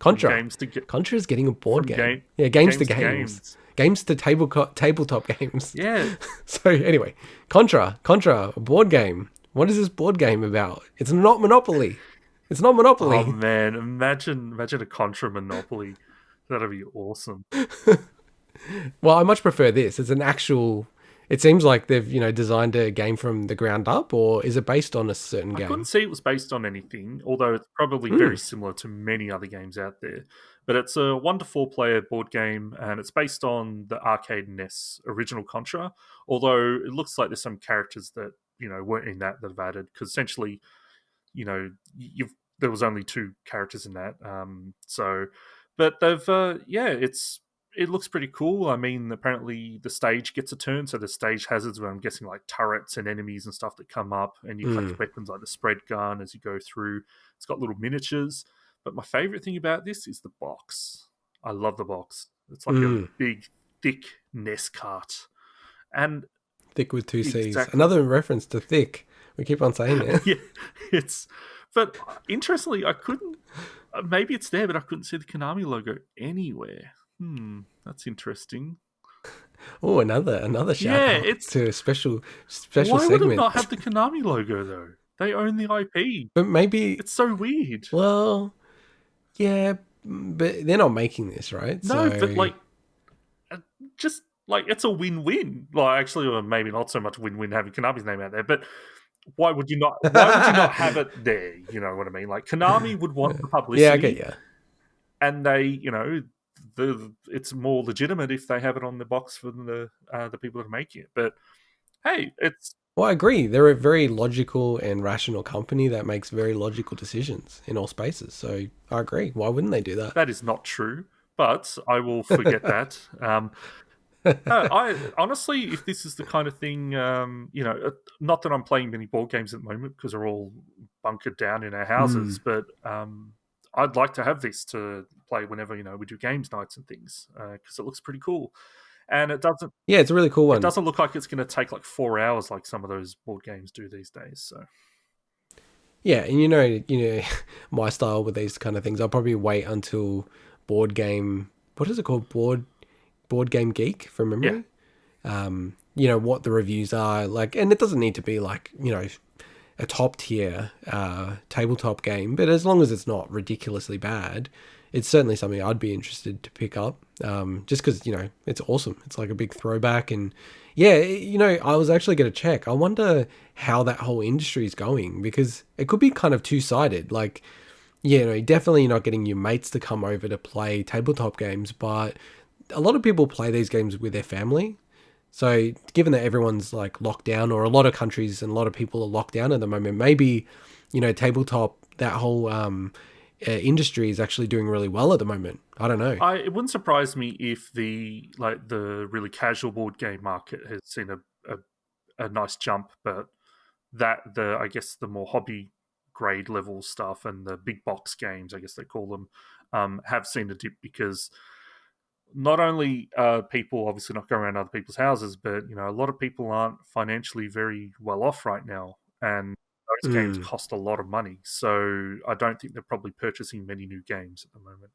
Contra. Games to Contra is getting a board game. game. Yeah, games to games. Games to tabletop games. Yeah. So anyway, Contra, a board game. What is this board game about? It's not Monopoly. It's not Monopoly. Oh man, imagine a Contra Monopoly. That'd be awesome. Well, I much prefer this. It's an actual. It seems like they've designed a game from the ground up, or is it based on a certain game? I couldn't see it was based on anything, although it's probably very similar to many other games out there. But it's a 1 to 4 player board game, and it's based on the Arcade and NES original Contra. Although it looks like there's some characters that weren't in that have added, because essentially, there was only 2 characters in that. But they've it looks pretty cool. I mean, apparently the stage gets a turn, so the stage hazards, where I'm guessing like turrets and enemies and stuff that come up, and you collect weapons like the spread gun as you go through. It's got little miniatures. But my favorite thing about this is the box. I love the box. It's like a big, thick NES cart. And THICC with 2 C's. Another reference to THICC. We keep on saying it. Yeah, but interestingly, I couldn't. Maybe it's there, but I couldn't see the Konami logo anywhere. That's interesting. Oh, another shout out to a special segment. Why would it not have the Konami logo though? They own the IP. But maybe it's so weird. Well, yeah, but they're not making this, right? No, but just it's a win-win. Like, actually, or maybe not so much win-win having Konami's name out there, but why would you not have it there? You know what I mean? Like, Konami would want the publicity. Yeah, I get you. And they, it's more legitimate if they have it on the box for the people that are making it. But hey, it's... Well, I agree. They're a very logical and rational company that makes very logical decisions in all spaces. So I agree. Why wouldn't they do that? That is not true, but I will forget that. I honestly, if this is the kind of thing, not that I'm playing many board games at the moment because they're all bunkered down in our houses, but I'd like to have this to play whenever we do games nights and things, because it looks pretty cool. And it doesn't. Yeah, it's a really cool one. It doesn't look like it's going to take like 4 hours like some of those board games do these days. So. Yeah, and my style with these kind of things. I'll probably wait until board game. What is it called? Board Game Geek from memory. Yeah. What the reviews are like, and it doesn't need to be like a top tier tabletop game, but as long as it's not ridiculously bad, it's certainly something I'd be interested to pick up. Just because it's awesome. It's like a big throwback, and I was actually going to check. I wonder how that whole industry is going, because it could be kind of two-sided. Like, definitely not getting your mates to come over to play tabletop games, but a lot of people play these games with their family. So given that everyone's like locked down, or a lot of countries and a lot of people are locked down at the moment, maybe, tabletop, that whole industry is actually doing really well at the moment. I don't know. It wouldn't surprise me if the really casual board game market has seen a nice jump, but I guess the more hobby grade level stuff and the big box games, I guess they call them, have seen a dip, because not only are people obviously not going around other people's houses, but a lot of people aren't financially very well off right now, and those games cost a lot of money. So I don't think they're probably purchasing many new games at the moment.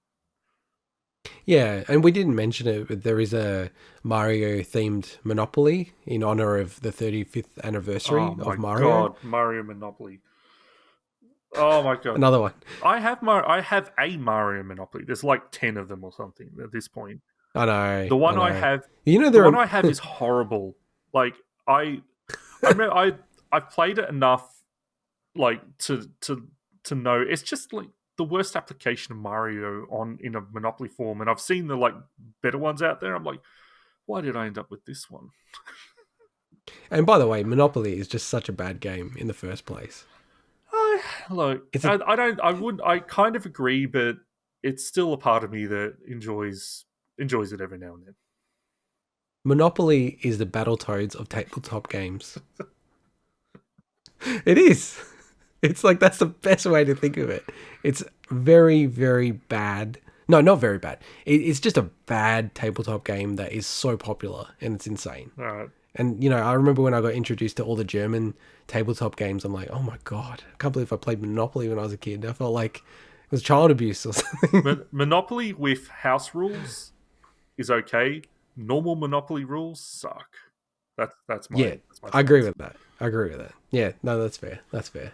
Yeah, and we didn't mention it, but there is a Mario-themed Monopoly in honor of the 35th anniversary of Mario. Oh my god, Mario Monopoly. Oh my god. Another one. I have a Mario Monopoly. There's like 10 of them or something at this point. I know. The one I have I have is horrible. Like I remember I've played it enough like to know it's just like the worst application of Mario in a Monopoly form, and I've seen the like better ones out there. I'm like, why did I end up with this one? And by the way, Monopoly is just such a bad game in the first place. Look, I kind of agree, but it's still a part of me that enjoys it every now and then. Monopoly is the Battletoads of tabletop games. It is. It's like, that's the best way to think of it. It's very, very bad. No, not very bad. It's just a bad tabletop game that is so popular, and it's insane. All right. And, I remember when I got introduced to all the German tabletop games, I'm like, oh my God, I can't believe I played Monopoly when I was a kid. I felt like It was child abuse or something. Monopoly with house rules is okay. Normal Monopoly rules suck. That's Yeah, my I agree thoughts. with that. I agree with that. Yeah, no, that's fair. That's fair.